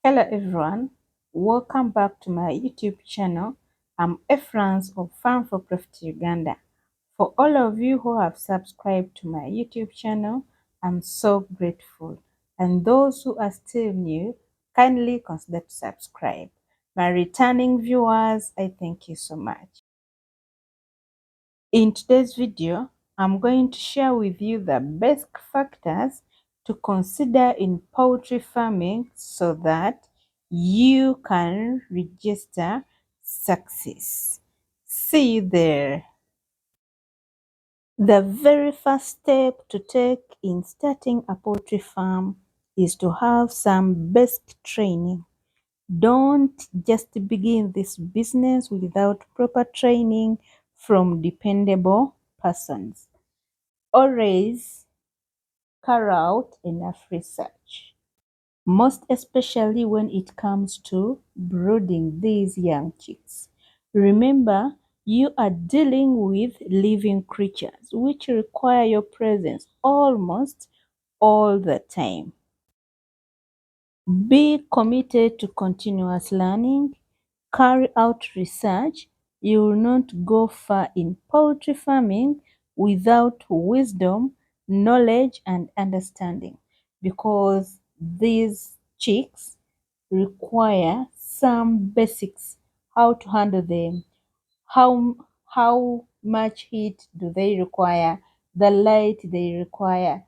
Hello everyone, welcome back to my YouTube channel. I'm Efrans of Farm for Profit Uganda. For all of you who have subscribed to my YouTube channel, I'm so grateful. And those who are still new, kindly consider to subscribe. My returning viewers, I thank you so much. In today's video, I'm going to share with you the best factors to consider in poultry farming so that you can register success. See you there. The very first step to take in starting a poultry farm is to have some basic training. Don't just begin this business without proper training from dependable persons. Always carry out enough research, most especially when it comes to brooding these young chicks. Remember, you are dealing with living creatures which require your presence almost all the time. Be committed to continuous learning. Carry out research. You will not go far in poultry farming without wisdom, knowledge, and understanding, because these chicks require some basics: how to handle them, how much heat do they require, the light they require,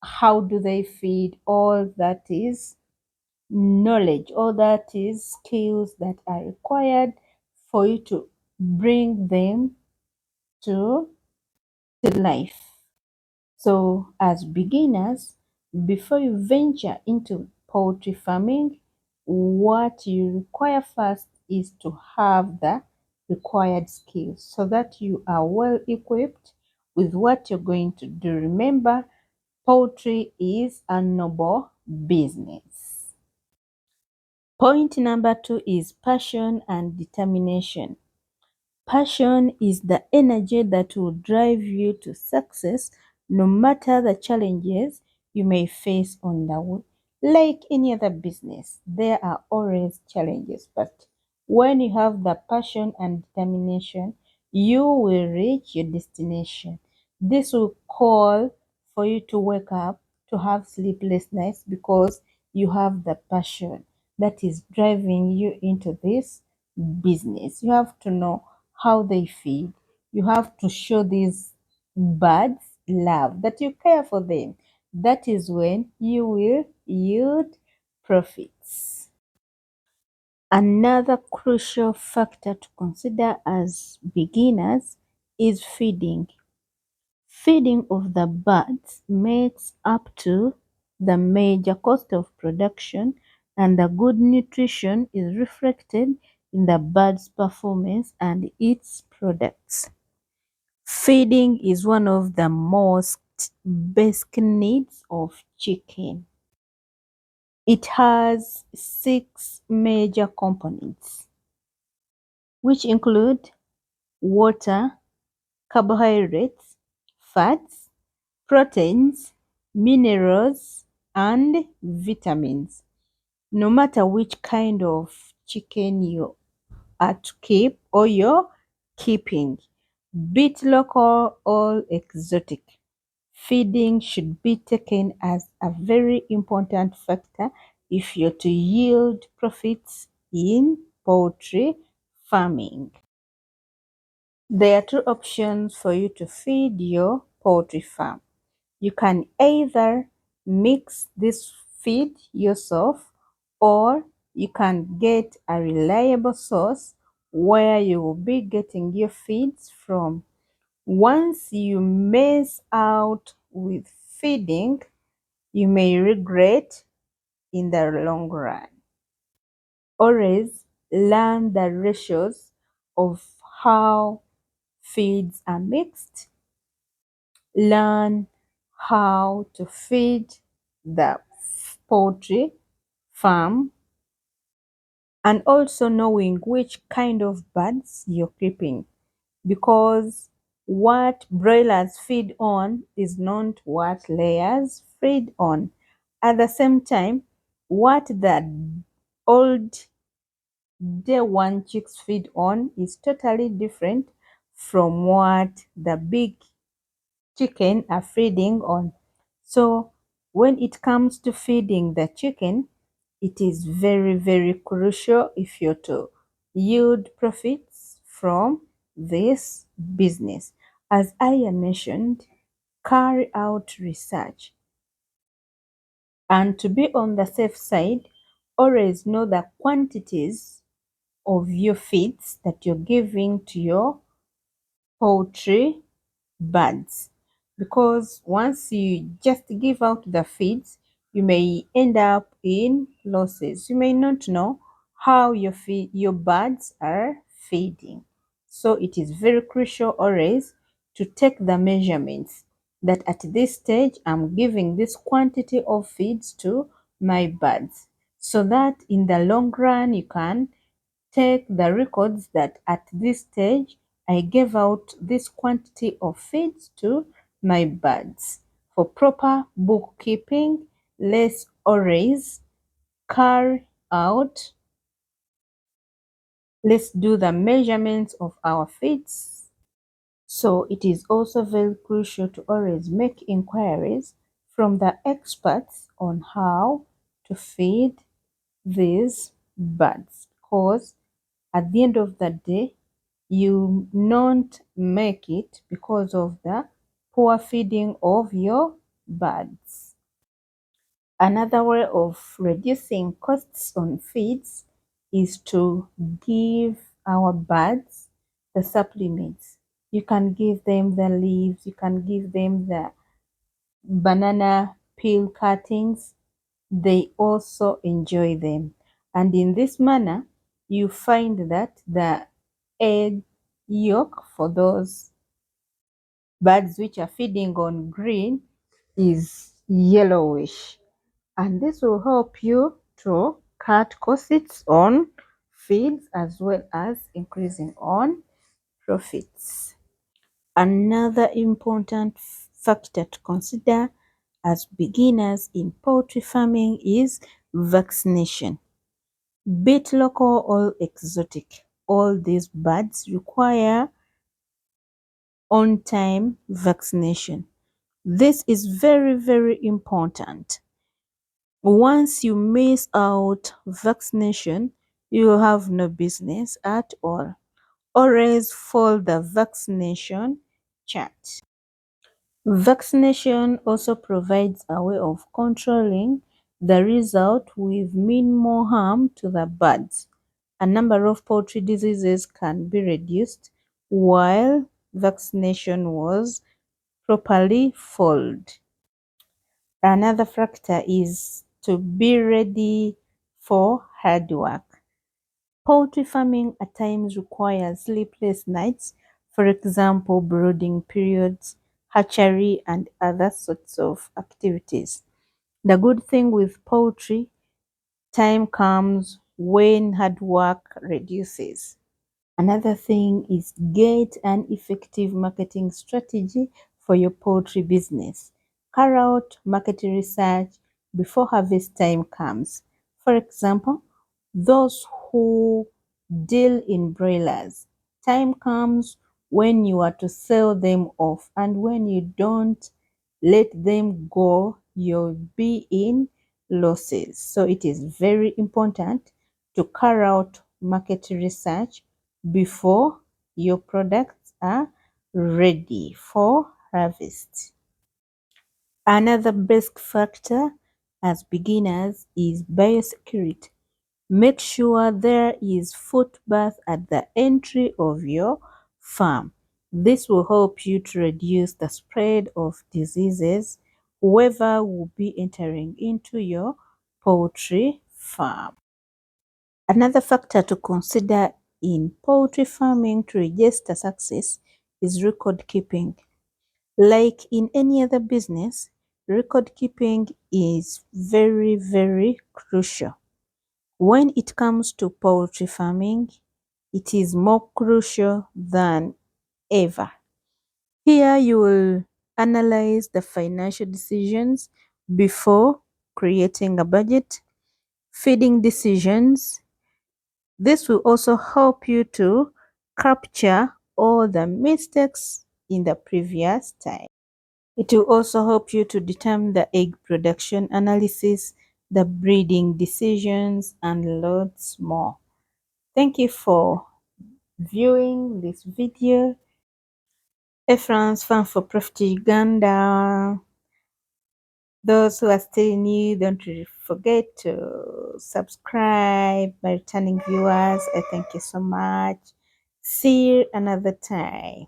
how do they feed. All that is knowledge, all that is skills that are required for you to bring them to life. So as beginners, before you venture into poultry farming, what you require first is to have the required skills so that you are well equipped with what you're going to do. Remember, poultry is a noble business. Point number 2 is passion and determination. Passion is the energy that will drive you to success no matter the challenges you may face on the way. Like any other business, there are always challenges, but when you have the passion and determination, you will reach your destination. This will call for you to wake up, to have sleepless nights, because you have the passion that is driving you into this business. You have to know how they feed. You have to show these birds love, that you care for them. That is when you will yield profits. Another crucial factor to consider as beginners is feeding. Feeding of the birds makes up to the major cost of production, and the good nutrition is reflected in the bird's performance and its products. Feeding is one of the most basic needs of chicken. It has 6 major components, which include water, carbohydrates, fats, proteins, minerals, and vitamins. No matter which kind of chicken you are to keep or you're keeping, be it local or exotic, feeding should be taken as a very important factor if you're to yield profits in poultry farming. There are 2 options for you to feed your poultry farm. You can either mix this feed yourself, or you can get a reliable source where you will be getting your feeds from. Once you mess out with feeding, you may regret in the long run. Always learn the ratios of how feeds are mixed. Learn how to feed the poultry farm, and also knowing which kind of birds you're keeping, because what broilers feed on is not what layers feed on. At the same time, what the old day one chicks feed on is totally different from what the big chicken are feeding on. So when it comes to feeding the chicken, it is very, very crucial if you're to yield profits from this business. As I mentioned, carry out research. And to be on the safe side, always know the quantities of your feeds that you're giving to your poultry birds, because once you just give out the feeds, you may end up in losses. You may not know how your birds are feeding. So it is very crucial always to take the measurements that at this stage I'm giving this quantity of feeds to my birds, so that in the long run you can take the records that at this stage I gave out this quantity of feeds to my birds. For proper bookkeeping, let's always carry out, let's do the measurements of our feeds. So it is also very crucial to always make inquiries from the experts on how to feed these birds, because at the end of the day, you not make it because of the poor feeding of your birds. Another way of reducing costs on feeds is to give our birds the supplements. You can give them the leaves, you can give them the banana peel cuttings. They also enjoy them. And in this manner, you find that the egg yolk for those birds which are feeding on green is yellowish. And this will help you to cut costs on feeds as well as increasing on profits. Another important factor to consider as beginners in poultry farming is vaccination. Be it local or exotic, all these birds require on-time vaccination. This is very, very important. Once you miss out vaccination, you have no business at all. Always follow the vaccination chart. Vaccination also provides a way of controlling the result with minimal harm to the birds. A number of poultry diseases can be reduced while vaccination was properly followed. Another factor is to be ready for hard work. Poultry farming at times requires sleepless nights, for example, brooding periods, hatchery, and other sorts of activities. The good thing with poultry, time comes when hard work reduces. Another thing is get an effective marketing strategy for your poultry business. Carry out market research before harvest time comes. For example, those who deal in broilers, time comes when you are to sell them off, and when you don't let them go, you'll be in losses. So it is very important to carry out market research before your products are ready for harvest. Another basic factor as beginners is biosecurity. Make sure there is foot bath at the entry of your farm. This will help you to reduce the spread of diseases whoever will be entering into your poultry farm. Another factor to consider in poultry farming to register success is record keeping. Like in any other business, record keeping is very, very crucial. When it comes to poultry farming, it is more crucial than ever. Here you will analyze the financial decisions before creating a budget. feeding decisions. This will also help you to capture all the mistakes in the previous time. It will also help you to determine the egg production analysis, the breeding decisions, and lots more. Thank you for viewing this video. France Farm for Profit Uganda. Those who are still new, don't forget to subscribe. My returning viewers, I thank you so much. See you another time.